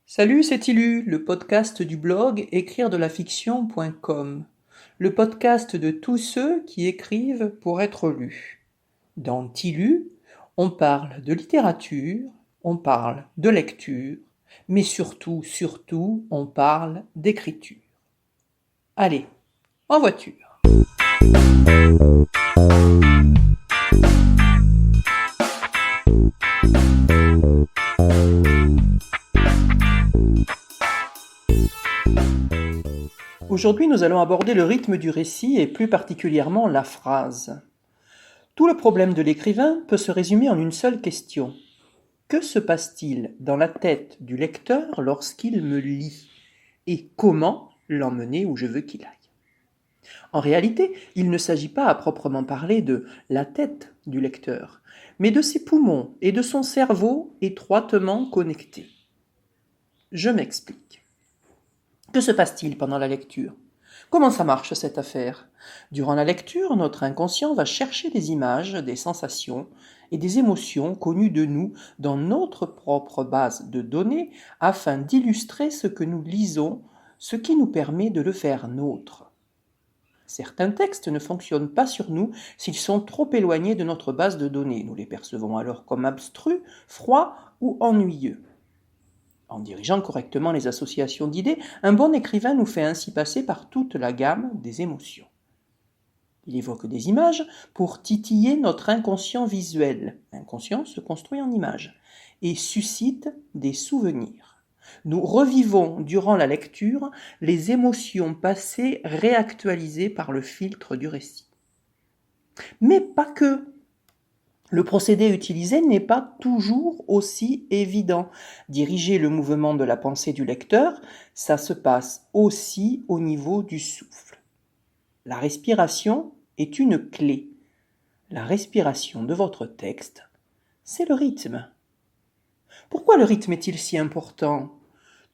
Salut, c'est Ilu, le podcast du blog écrire-de-la-fiction.com, le podcast de tous ceux qui écrivent pour être lus. Dans Tilu, on parle de littérature, on parle de lecture, mais surtout, on parle d'écriture. Allez, en voiture. Aujourd'hui, nous allons aborder le rythme du récit et plus particulièrement la phrase. Tout le problème de l'écrivain peut se résumer en une seule question. Que se passe-t-il dans la tête du lecteur lorsqu'il me lit? Et comment l'emmener où je veux qu'il aille? En réalité, il ne s'agit pas à proprement parler de la tête du lecteur, mais de ses poumons et de son cerveau étroitement connectés. Je m'explique. Que se passe-t-il pendant la lecture? Comment ça marche cette affaire? Durant la lecture, notre inconscient va chercher des images, des sensations et des émotions connues de nous dans notre propre base de données afin d'illustrer ce que nous lisons, ce qui nous permet de le faire nôtre. Certains textes ne fonctionnent pas sur nous s'ils sont trop éloignés de notre base de données. Nous les percevons alors comme abstrus, froids ou ennuyeux. En dirigeant correctement les associations d'idées, un bon écrivain nous fait ainsi passer par toute la gamme des émotions. Il évoque des images pour titiller notre inconscient visuel. L'inconscient se construit en images et suscite des souvenirs. Nous revivons durant la lecture les émotions passées réactualisées par le filtre du récit. Mais pas que. Le procédé utilisé n'est pas toujours aussi évident. Diriger le mouvement de la pensée du lecteur, ça se passe aussi au niveau du souffle. La respiration est une clé. La respiration de votre texte, c'est le rythme. Pourquoi le rythme est-il si important?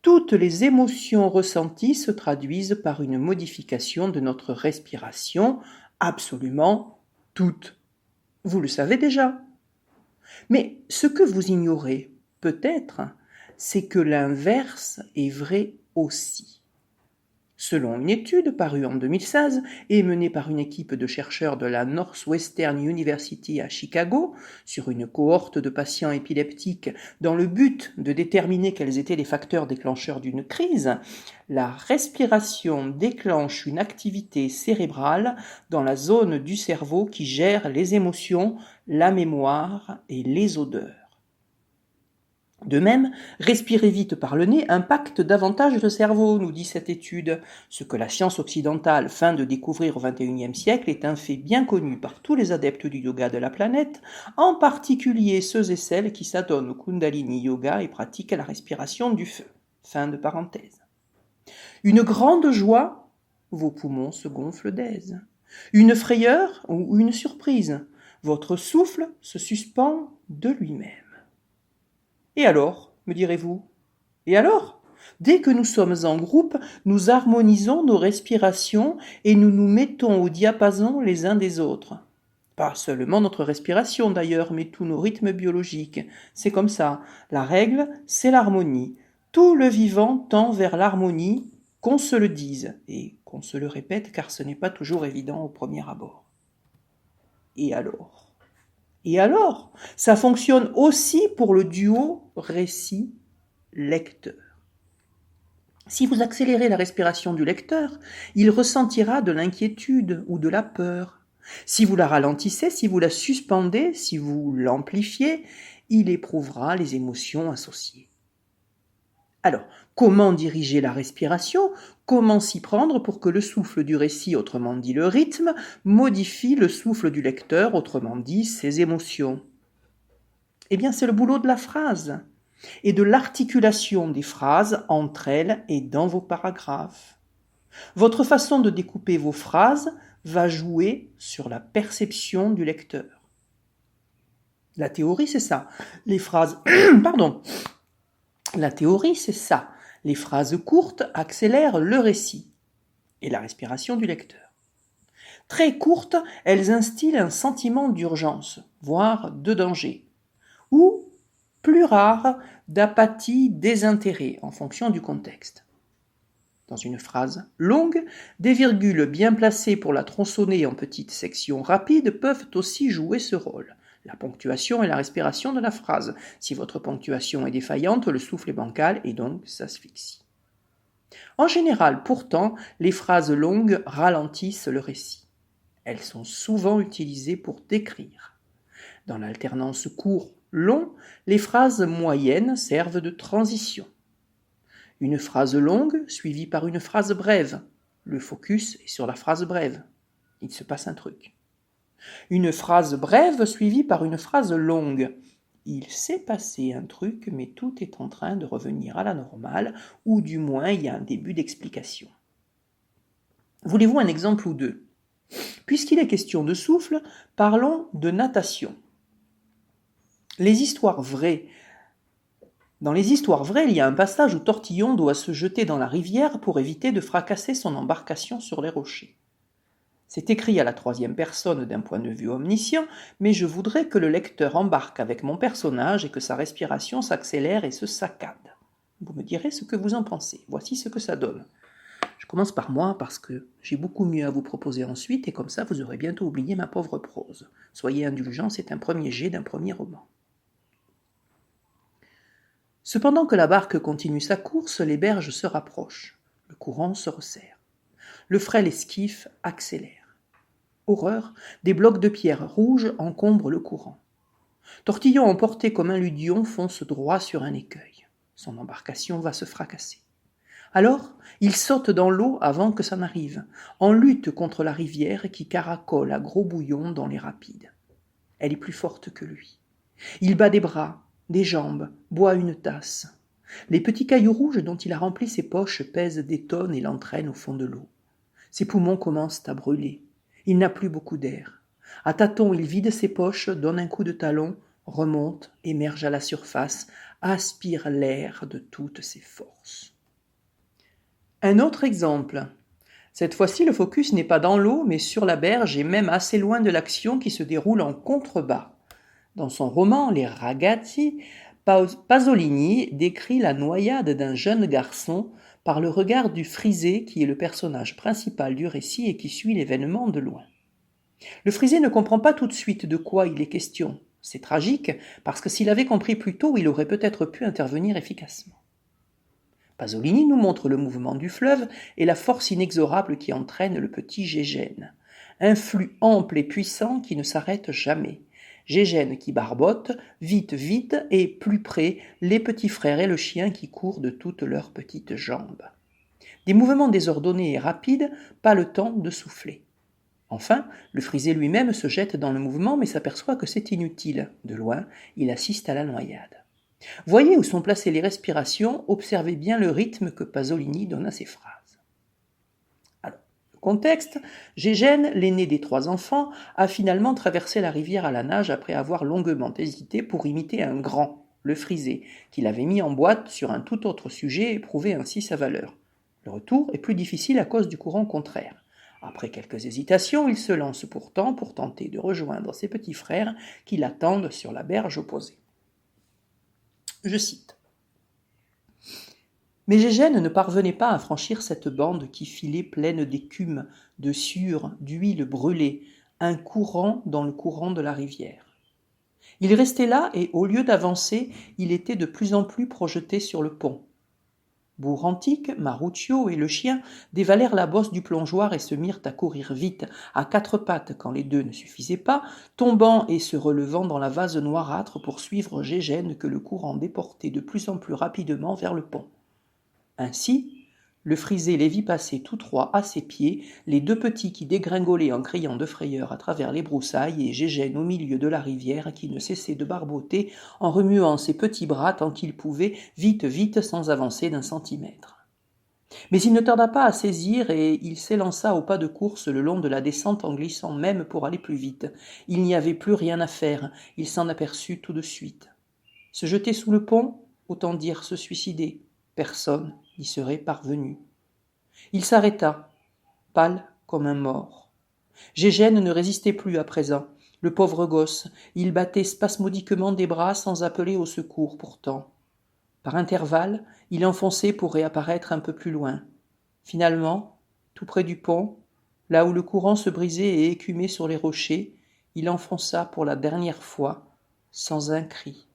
Toutes les émotions ressenties se traduisent par une modification de notre respiration, absolument toutes. Vous le savez déjà. Mais ce que vous ignorez, peut-être, c'est que l'inverse est vrai aussi. Selon une étude parue en 2016 et menée par une équipe de chercheurs de la Northwestern University à Chicago sur une cohorte de patients épileptiques dans le but de déterminer quels étaient les facteurs déclencheurs d'une crise, la respiration déclenche une activité cérébrale dans la zone du cerveau qui gère les émotions, la mémoire et les odeurs. De même, respirer vite par le nez impacte davantage le cerveau, nous dit cette étude. Ce que la science occidentale feint de découvrir au XXIe siècle est un fait bien connu par tous les adeptes du yoga de la planète, en particulier ceux et celles qui s'adonnent au Kundalini Yoga et pratiquent la respiration du feu. Fin de parenthèse. Une grande joie, vos poumons se gonflent d'aise. Une frayeur ou une surprise, votre souffle se suspend de lui-même. Et alors, me direz-vous? Et alors? Dès que nous sommes en groupe, nous harmonisons nos respirations et nous nous mettons au diapason les uns des autres. Pas seulement notre respiration d'ailleurs, mais tous nos rythmes biologiques. C'est comme ça. La règle, c'est l'harmonie. Tout le vivant tend vers l'harmonie, qu'on se le dise et qu'on se le répète car ce n'est pas toujours évident au premier abord. Et alors? Et alors, ça fonctionne aussi pour le duo récit-lecteur. Si vous accélérez la respiration du lecteur, il ressentira de l'inquiétude ou de la peur. Si vous la ralentissez, si vous la suspendez, si vous l'amplifiez, il éprouvera les émotions associées. Alors, comment diriger la respiration? Comment s'y prendre pour que le souffle du récit, autrement dit le rythme, modifie le souffle du lecteur, autrement dit ses émotions? Eh bien, c'est le boulot de la phrase et de l'articulation des phrases entre elles et dans vos paragraphes. Votre façon de découper vos phrases va jouer sur la perception du lecteur. La théorie, c'est ça. Les phrases... La théorie, c'est ça. Les phrases courtes accélèrent le récit et la respiration du lecteur. Très courtes, elles instillent un sentiment d'urgence, voire de danger, ou plus rare d'apathie, désintérêt, en fonction du contexte. Dans une phrase longue, des virgules bien placées pour la tronçonner en petites sections rapides peuvent aussi jouer ce rôle. La ponctuation et la respiration de la phrase. Si votre ponctuation est défaillante, le souffle est bancal et donc s'asphyxie. En général, pourtant, les phrases longues ralentissent le récit. Elles sont souvent utilisées pour décrire. Dans l'alternance court-long, les phrases moyennes servent de transition. Une phrase longue suivie par une phrase brève. Le focus est sur la phrase brève. Il se passe un truc. Une phrase brève suivie par une phrase longue. Il s'est passé un truc, mais tout est en train de revenir à la normale, ou du moins il y a un début d'explication. Voulez-vous un exemple ou deux ? Puisqu'il est question de souffle, parlons de natation. Les histoires vraies. Dans les histoires vraies, il y a un passage où Tortillon doit se jeter dans la rivière pour éviter de fracasser son embarcation sur les rochers. C'est écrit à la troisième personne d'un point de vue omniscient, mais je voudrais que le lecteur embarque avec mon personnage et que sa respiration s'accélère et se saccade. Vous me direz ce que vous en pensez. Voici ce que ça donne. Je commence par moi parce que j'ai beaucoup mieux à vous proposer ensuite et comme ça vous aurez bientôt oublié ma pauvre prose. Soyez indulgents, c'est un premier jet d'un premier roman. Cependant que la barque continue sa course, les berges se rapprochent. Le courant se resserre. Le frêle esquif accélère. Horreur, des blocs de pierre rouges encombrent le courant. Tortillon, emporté comme un ludion, fonce droit sur un écueil. Son embarcation va se fracasser. Alors, il saute dans l'eau avant que ça n'arrive, en lutte contre la rivière qui caracole à gros bouillons dans les rapides. Elle est plus forte que lui. Il bat des bras, des jambes, boit une tasse. Les petits cailloux rouges dont il a rempli ses poches pèsent des tonnes et l'entraînent au fond de l'eau. Ses poumons commencent à brûler. Il n'a plus beaucoup d'air. À tâtons, il vide ses poches, donne un coup de talon, remonte, émerge à la surface, aspire l'air de toutes ses forces. Un autre exemple. Cette fois-ci, le focus n'est pas dans l'eau, mais sur la berge et même assez loin de l'action qui se déroule en contrebas. Dans son roman Les Ragazzi, Pasolini décrit la noyade d'un jeune garçon par le regard du frisé qui est le personnage principal du récit et qui suit l'événement de loin. Le frisé ne comprend pas tout de suite de quoi il est question. C'est tragique parce que s'il avait compris plus tôt, il aurait peut-être pu intervenir efficacement. Pasolini nous montre le mouvement du fleuve et la force inexorable qui entraîne le petit Gégène. Un flux ample et puissant qui ne s'arrête jamais. Gégène qui barbote, vite, vite, et plus près, les petits frères et le chien qui courent de toutes leurs petites jambes. Des mouvements désordonnés et rapides, pas le temps de souffler. Enfin, le frisé lui-même se jette dans le mouvement mais s'aperçoit que c'est inutile. De loin, il assiste à la noyade. Voyez où sont placées les respirations, observez bien le rythme que Pasolini donne à ses phrases. Alors, le contexte, Gégène, l'aîné des 3 enfants, a finalement traversé la rivière à la nage après avoir longuement hésité pour imiter un grand, le frisé, qu'il avait mis en boîte sur un tout autre sujet et prouvé ainsi sa valeur. Le retour est plus difficile à cause du courant contraire. Après quelques hésitations, il se lance pourtant pour tenter de rejoindre ses petits frères qui l'attendent sur la berge opposée. Je cite. Mais Gégène ne parvenait pas à franchir cette bande qui filait pleine d'écume, de sueur, d'huile brûlée, un courant dans le courant de la rivière. Il restait là et, au lieu d'avancer, il était de plus en plus projeté sur le pont. Bourg-Antique, Maruccio et le chien dévalèrent la bosse du plongeoir et se mirent à courir vite, à 4 pattes quand les 2 ne suffisaient pas, tombant et se relevant dans la vase noirâtre pour suivre Gégène que le courant déportait de plus en plus rapidement vers le pont. Ainsi, le frisé les vit passer tous 3 à ses pieds, les 2 petits qui dégringolaient en criant de frayeur à travers les broussailles et Gégène au milieu de la rivière qui ne cessait de barboter en remuant ses petits bras tant qu'il pouvait, vite, vite, sans avancer d'1 centimètre. Mais il ne tarda pas à saisir et il s'élança au pas de course le long de la descente en glissant même pour aller plus vite. Il n'y avait plus rien à faire, il s'en aperçut tout de suite. Se jeter sous le pont, autant dire se suicider. Personne n'y serait parvenu. Il s'arrêta, pâle comme un mort. Gégène ne résistait plus à présent. Le pauvre gosse, il battait spasmodiquement des bras sans appeler au secours pourtant. Par intervalles, il enfonçait pour réapparaître un peu plus loin. Finalement, tout près du pont, là où le courant se brisait et écumait sur les rochers, il enfonça pour la dernière fois, sans un cri.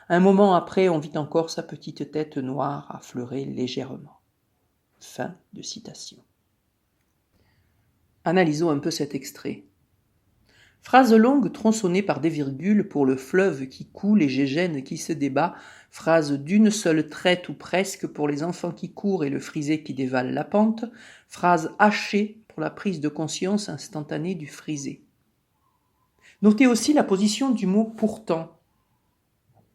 Un moment après, on vit encore sa petite tête noire affleurer légèrement. Fin de citation. Analysons un peu cet extrait. Phrase longue tronçonnée par des virgules pour le fleuve qui coule et Gégène qui se débat, phrase d'une seule traite ou presque pour les enfants qui courent et le frisé qui dévale la pente, phrase hachée pour la prise de conscience instantanée du frisé. Notez aussi la position du mot « pourtant ».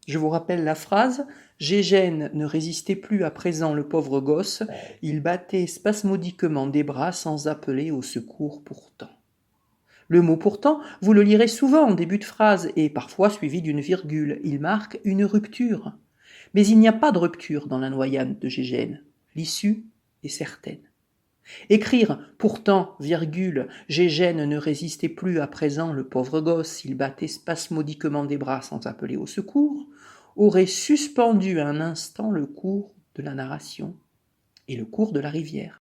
Je vous rappelle la phrase « Gégène ne résistait plus à présent le pauvre gosse, il battait spasmodiquement des bras sans appeler au secours pourtant ». Le mot « pourtant », vous le lirez souvent en début de phrase et parfois suivi d'une virgule. Il marque une rupture. Mais il n'y a pas de rupture dans la noyade de Gégène. L'issue est certaine. Écrire « pourtant, virgule, Gégène ne résistait plus à présent le pauvre gosse, il battait spasmodiquement des bras sans appeler au secours » aurait suspendu un instant le cours de la narration et le cours de la rivière.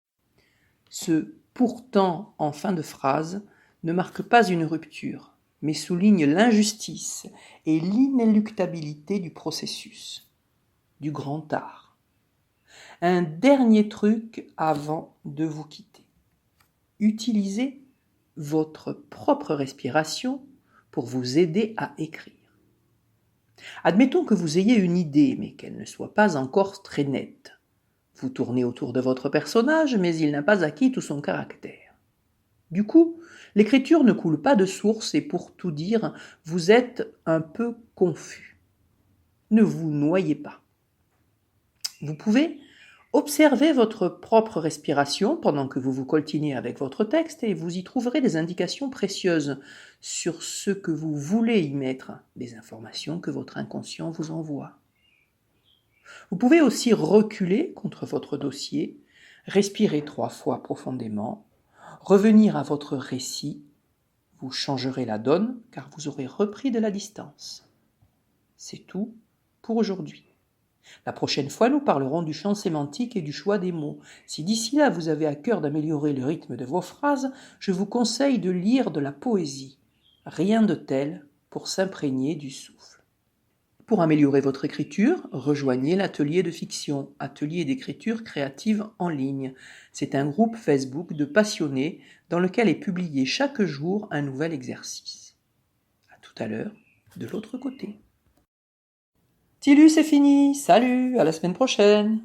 Ce « pourtant » en fin de phrase ne marque pas une rupture, mais souligne l'injustice et l'inéluctabilité du processus, du grand art. Un dernier truc avant de vous quitter. Utilisez votre propre respiration pour vous aider à écrire. Admettons que vous ayez une idée, mais qu'elle ne soit pas encore très nette. Vous tournez autour de votre personnage, mais il n'a pas acquis tout son caractère. Du coup, l'écriture ne coule pas de source et pour tout dire, vous êtes un peu confus. Ne vous noyez pas. Vous pouvez observer votre propre respiration pendant que vous vous coltinez avec votre texte et vous y trouverez des indications précieuses sur ce que vous voulez y mettre, des informations que votre inconscient vous envoie. Vous pouvez aussi reculer contre votre dossier, respirer 3 fois profondément, revenir à votre récit, vous changerez la donne car vous aurez repris de la distance. C'est tout pour aujourd'hui. La prochaine fois, nous parlerons du champ sémantique et du choix des mots. Si d'ici là vous avez à cœur d'améliorer le rythme de vos phrases, je vous conseille de lire de la poésie. Rien de tel pour s'imprégner du souffle. Pour améliorer votre écriture, rejoignez l'atelier de fiction, atelier d'écriture créative en ligne. C'est un groupe Facebook de passionnés dans lequel est publié chaque jour un nouvel exercice. À tout à l'heure, de l'autre côté. Tilus, c'est fini. Salut, à la semaine prochaine.